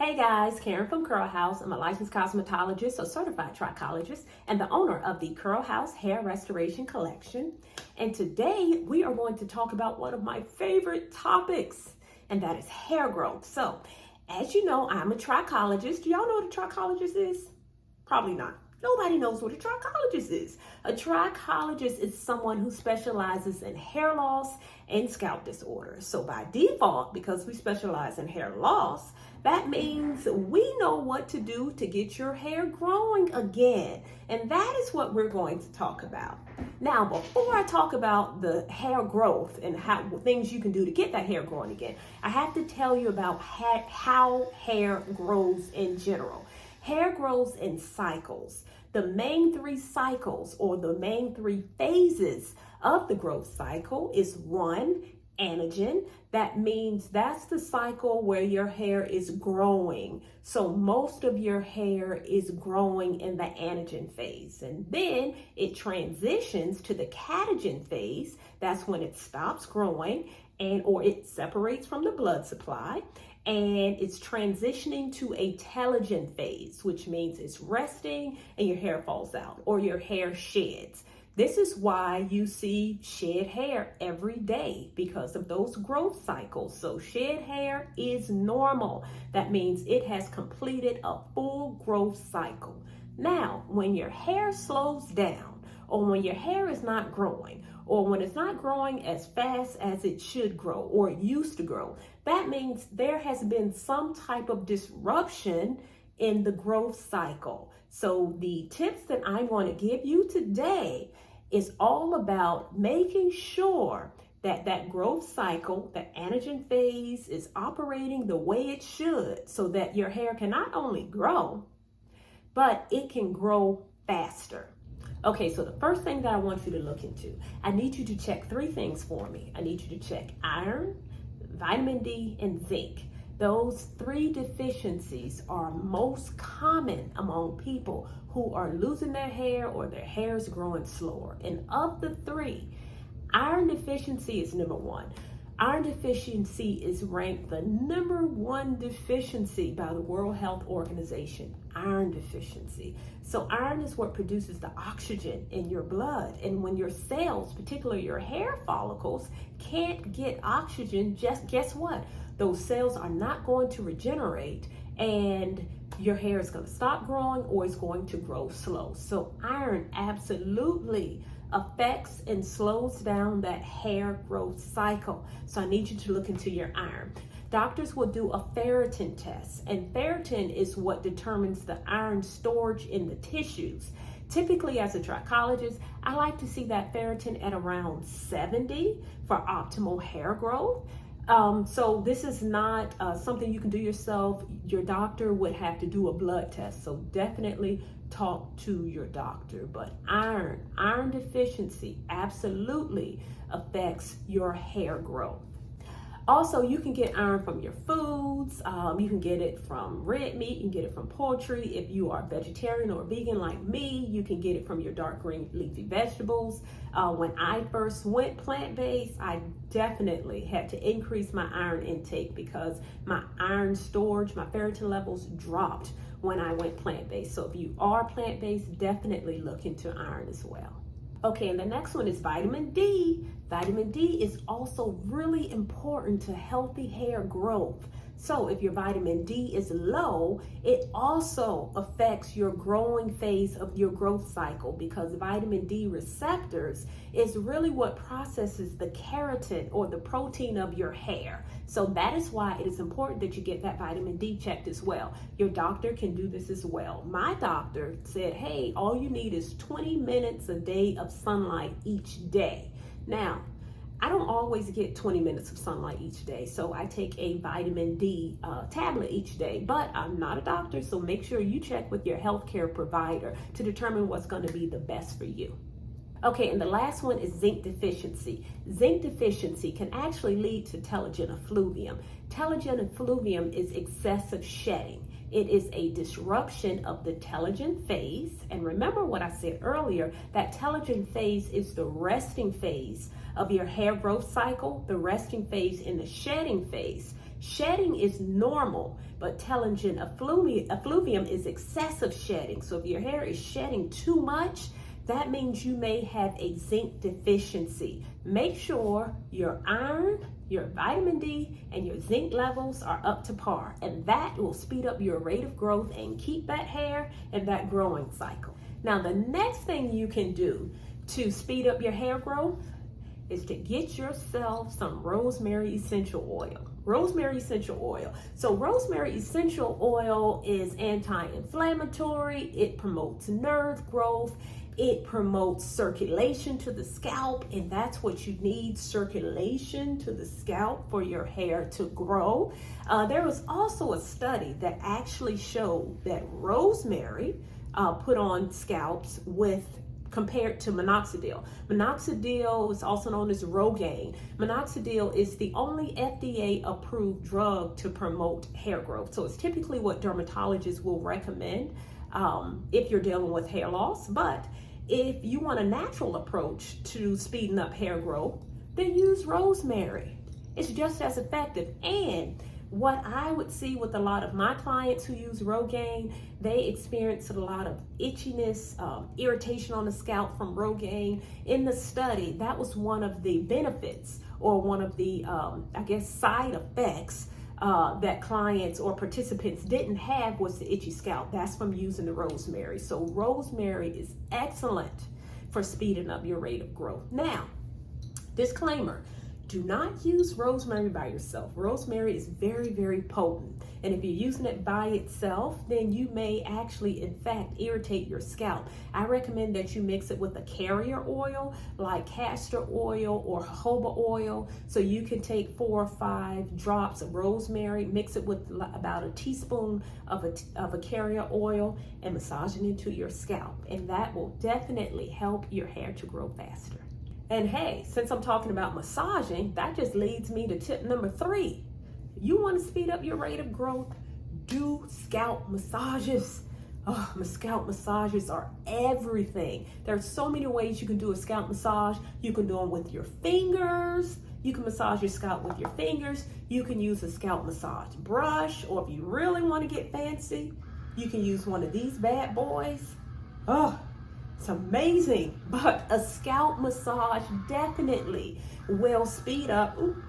Hey guys, Karen from Curl House. I'm a licensed cosmetologist, a certified trichologist, and the owner of the Curl House Hair Restoration Collection. And today we are going to talk about one of my favorite topics, and that is hair growth. So, as you know, I'm a trichologist. Do y'all know what a trichologist is? Probably not. Nobody knows what a trichologist is. A trichologist is someone who specializes in hair loss and scalp disorders. So by default, because we specialize in hair loss, that means we know what to do to get your hair growing again. And that is what we're going to talk about. Now, before I talk about the hair growth and how things you can do to get that hair growing again, I have to tell you about how hair grows in general. Hair grows in cycles. The main three cycles, or the main three phases of the growth cycle, is one, anagen. That means that's the cycle where your hair is growing. So most of your hair is growing in the anagen phase. And then it transitions to the catagen phase. That's when it stops growing or it separates from the blood supply. And it's transitioning to a telogen phase, which means it's resting and your hair falls out or your hair sheds. This is why you see shed hair every day, because of those growth cycles. So shed hair is normal. That means it has completed a full growth cycle. Now, when your hair slows down, or when your hair is not growing, or when it's not growing as fast as it should grow or it used to grow, that means there has been some type of disruption in the growth cycle. So the tips that I'm going to give you today is all about making sure that that growth cycle, the anagen phase, is operating the way it should, so that your hair can not only grow, but it can grow faster. Okay, so the first thing that I want you to look into, I need you to check three things for me. I need you to check iron, vitamin D, and zinc. Those three deficiencies are most common among people who are losing their hair or their hair is growing slower. And of the three, iron deficiency is number one. Iron deficiency is ranked the number one deficiency by the World Health Organization, iron deficiency. So iron is what produces the oxygen in your blood. And when your cells, particularly your hair follicles, can't get oxygen, just guess what? Those cells are not going to regenerate and your hair is going to stop growing or it's going to grow slow. So iron absolutely affects and slows down that hair growth cycle. So I need you to look into your iron. Doctors will do a ferritin test, and ferritin is what determines the iron storage in the tissues. Typically, as a trichologist, I like to see that ferritin at around 70 for optimal hair growth. So this is not something you can do yourself. Your doctor would have to do a blood test. So definitely talk to your doctor. But iron deficiency absolutely affects your hair growth. Also, you can get iron from your foods. You can get it from red meat. You can get it from poultry. If you are vegetarian or vegan like me, you can get it from your dark green leafy vegetables. When I first went plant-based, I definitely had to increase my iron intake because my iron storage, my ferritin levels dropped when I went plant-based. So if you are plant-based, definitely look into iron as well. Okay, and the next one is vitamin D. Vitamin D is also really important to healthy hair growth. So if your vitamin D is low, it also affects your growing phase of your growth cycle, because vitamin D receptors is really what processes the keratin or the protein of your hair. So that is why it is important that you get that vitamin D checked as well. Your doctor can do this as well. My doctor said, hey, all you need is 20 minutes a day of sunlight each day. Now, I don't always get 20 minutes of sunlight each day, so I take a vitamin D tablet each day, but I'm not a doctor, so make sure you check with your healthcare provider to determine what's going to be the best for you. Okay, and the last one is zinc deficiency. Zinc deficiency can actually lead to telogen effluvium. Telogen effluvium is excessive shedding. It is a disruption of the telogen phase. And remember what I said earlier, that telogen phase is the resting phase of your hair growth cycle, the resting phase in the shedding phase. Shedding is normal, but telogen effluvium is excessive shedding. So if your hair is shedding too much, that means you may have a zinc deficiency. Make sure your iron, your vitamin D, and your zinc levels are up to par, and that will speed up your rate of growth and keep that hair in that growing cycle. Now, the next thing you can do to speed up your hair growth is to get yourself some rosemary essential oil. Rosemary essential oil. So rosemary essential oil is anti-inflammatory. It promotes nerve growth. It promotes circulation to the scalp, and that's what you need, circulation to the scalp for your hair to grow. There was also a study that actually showed that rosemary put on scalps compared to minoxidil. Minoxidil is also known as Rogaine. Minoxidil is the only FDA approved drug to promote hair growth. So it's typically what dermatologists will recommend if you're dealing with hair loss. But if you want a natural approach to speeding up hair growth, then use rosemary. It's just as effective. And what I would see with a lot of my clients who use Rogaine, they experience a lot of itchiness, irritation on the scalp from Rogaine. In the study, that was one of the benefits, or one of the, side effects that clients or participants didn't have, was the itchy scalp. That's from using the rosemary. So rosemary is excellent for speeding up your rate of growth. Now, disclaimer, do not use rosemary by yourself. Rosemary is very, very potent. And if you're using it by itself, then you may actually, in fact, irritate your scalp. I recommend that you mix it with a carrier oil like castor oil or jojoba oil. So you can take 4 or 5 drops of rosemary, mix it with about a teaspoon of a carrier oil, and massage it into your scalp. And that will definitely help your hair to grow faster. And hey, since I'm talking about massaging, that just leads me to tip number 3. You want to speed up your rate of growth? Do scalp massages. Oh, my scalp massages are everything. There's so many ways you can do a scalp massage. You can do them with your fingers. You can massage your scalp with your fingers. You can use a scalp massage brush, or if you really want to get fancy, you can use one of these bad boys. Oh, it's amazing. But a scalp massage definitely will speed up. Ooh.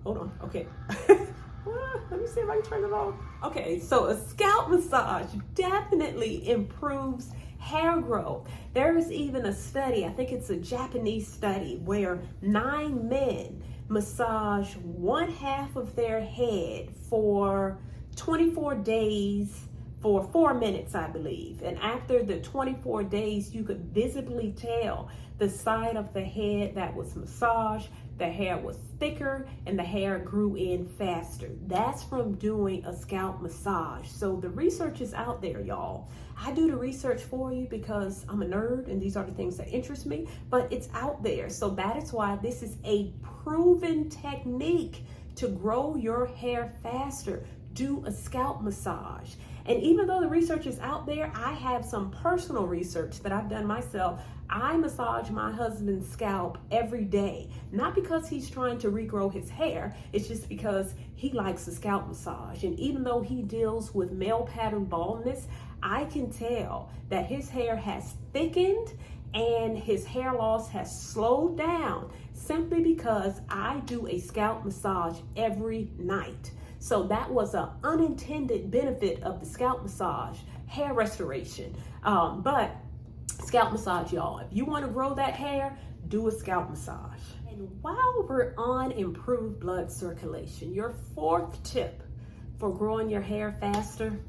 Hold on. Okay. Let me see if I can turn it off. Okay, so a scalp massage definitely improves hair growth. There is even a study, I think it's a Japanese study, where 9 men massage 1/2 of their head for 24 days for 4 minutes, I believe. And after the 24 days, you could visibly tell the side of the head that was massaged, the hair was thicker, and the hair grew in faster. That's from doing a scalp massage. So the research is out there, y'all. I do the research for you because I'm a nerd and these are the things that interest me, but it's out there. So that is why this is a proven technique to grow your hair faster. Do a scalp massage. And even though the research is out there, I have some personal research that I've done myself. I massage my husband's scalp every day, not because he's trying to regrow his hair, it's just because he likes a scalp massage. And even though he deals with male pattern baldness, I can tell that his hair has thickened and his hair loss has slowed down simply because I do a scalp massage every night. So that was an unintended benefit of the scalp massage, hair restoration. But scalp massage, y'all, if you want to grow that hair, do a scalp massage. And while we're on improved blood circulation, your 4th tip for growing your hair faster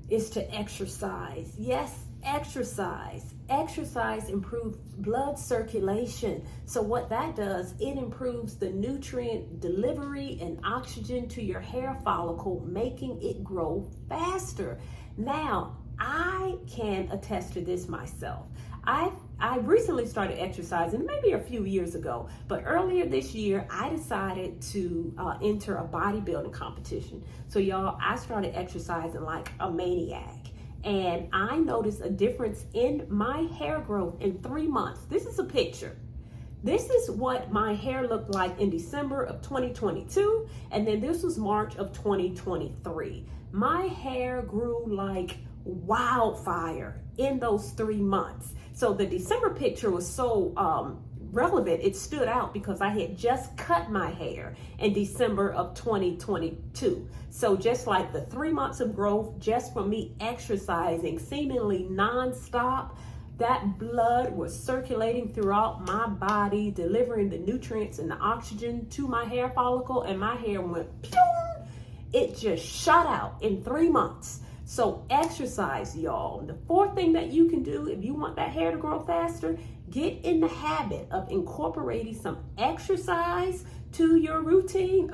is to exercise. Yes, exercise. Exercise improves blood circulation. So what that does, it improves the nutrient delivery and oxygen to your hair follicle, making it grow faster. Now, I can attest to this myself. I recently started exercising, maybe a few years ago, but earlier this year, I decided to enter a bodybuilding competition. So y'all, I started exercising like a maniac. And I noticed a difference in my hair growth in 3 months. This is a picture. This is what my hair looked like in December of 2022, and then this was March of 2023. My hair grew like wildfire in those 3 months. So the December picture was so relevant. It stood out because I had just cut my hair in December of 2022. So just like the 3 months of growth, just from me exercising seemingly nonstop, that blood was circulating throughout my body, delivering the nutrients and the oxygen to my hair follicle, and my hair went pew! It just shot out in 3 months. So exercise, y'all. The fourth thing that you can do if you want that hair to grow faster, get in the habit of incorporating some exercise to your routine.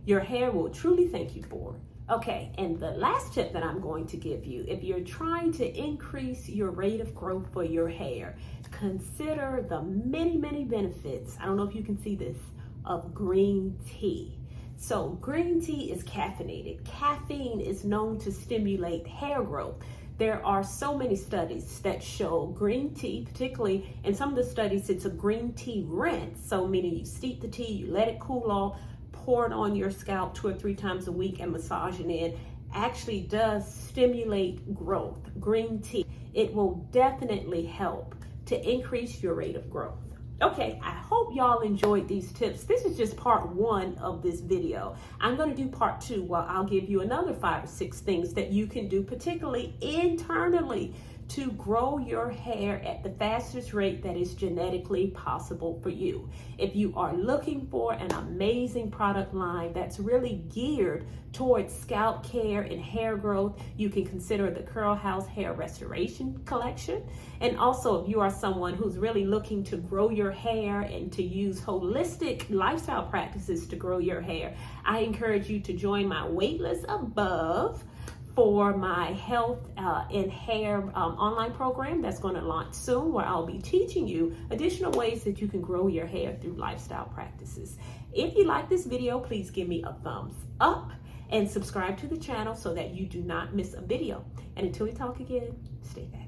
Your hair will truly thank you for it. Okay, and the last tip that I'm going to give you, if you're trying to increase your rate of growth for your hair, consider the many, many benefits, I don't know if you can see this, of green tea. So green tea is caffeinated. Caffeine is known to stimulate hair growth. There are so many studies that show green tea, particularly in some of the studies, it's a green tea rinse. So meaning you steep the tea, you let it cool off, pour it on your scalp 2 or 3 times a week and massage it in, actually does stimulate growth. Green tea, it will definitely help to increase your rate of growth. Okay, I hope y'all enjoyed these tips. This is just part 1 of this video. I'm going to do part 2 where I'll give you another 5 or 6 things that you can do, particularly internally, to grow your hair at the fastest rate that is genetically possible for you. If you are looking for an amazing product line that's really geared towards scalp care and hair growth, you can consider the Curl House Hair Restoration Collection. And also, if you are someone who's really looking to grow your hair and to use holistic lifestyle practices to grow your hair, I encourage you to join my waitlist above for my health and hair online program that's going to launch soon, where I'll be teaching you additional ways that you can grow your hair through lifestyle practices. If you like this video, please give me a thumbs up and subscribe to the channel so that you do not miss a video. And until we talk again, stay back.